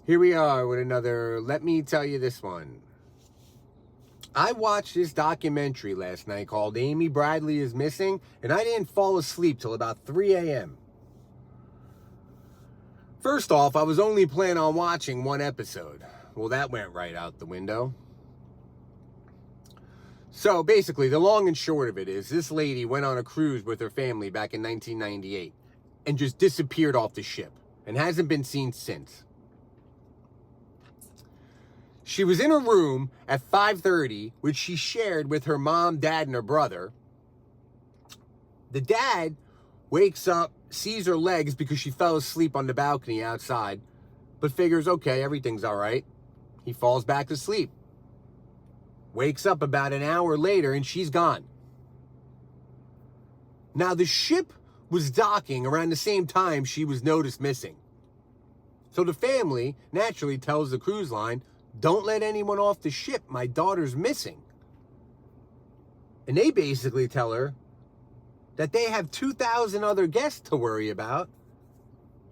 Here we are with another Let Me Tell You This One. I watched this documentary last night called Amy Bradley is Missing, and I didn't fall asleep till about 3 a.m. First off, I was only planning on watching one episode. Well, that went right out the window. So basically, the long and short of it is, this lady went on a cruise with her family back in 1998 and just disappeared off the ship and hasn't been seen since. She was in her room at 5:30, which she shared with her mom, dad, and her brother. The dad wakes up, sees her legs because she fell asleep on the balcony outside, but figures, okay, everything's all right. He falls back to sleep. Wakes up about an hour later, and she's gone. Now, the ship was docking around the same time she was noticed missing. So the family naturally tells the cruise line, don't let anyone off the ship. My daughter's missing. And they basically tell her that they have 2,000 other guests to worry about,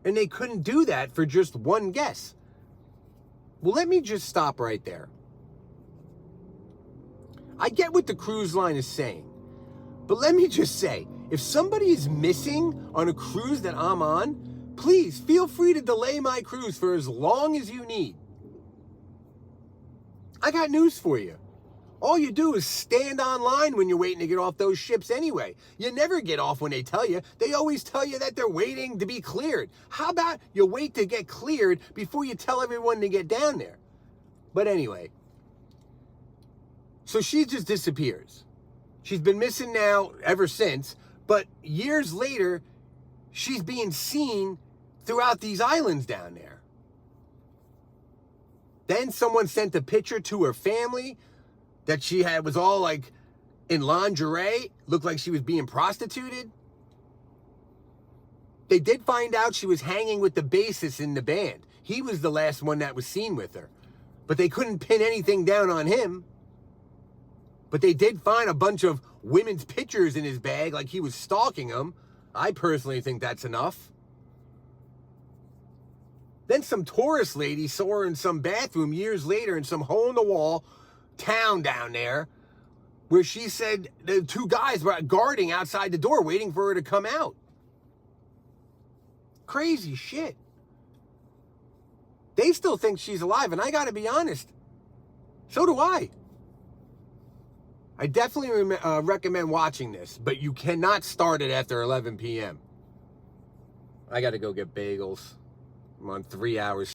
and they couldn't do that for just one guest. Well, let me just stop right there. I get what the cruise line is saying, but let me just say, if somebody is missing on a cruise that I'm on, please feel free to delay my cruise for as long as you need. I got news for you. All you do is stand online when you're waiting to get off those ships anyway. You never get off when they tell you. They always tell you that they're waiting to be cleared. How about you wait to get cleared before you tell everyone to get down there? But anyway, so she just disappears. She's been missing now ever since, but years later, she's being seen throughout these islands down there. Then someone sent a picture to her family that she was all like in lingerie, looked like she was being prostituted. They did find out she was hanging with the bassist in the band. He was the last one that was seen with her, but they couldn't pin anything down on him. But they did find a bunch of women's pictures in his bag, like he was stalking them. I personally think that's enough. Then some tourist lady saw her in some bathroom years later in some hole-in-the-wall town down there, where she said the two guys were guarding outside the door waiting for her to come out. Crazy shit. They still think she's alive, and I gotta be honest, so do I. I definitely recommend watching this, but you cannot start it after 11 p.m. I gotta go get bagels. I'm on 3 hours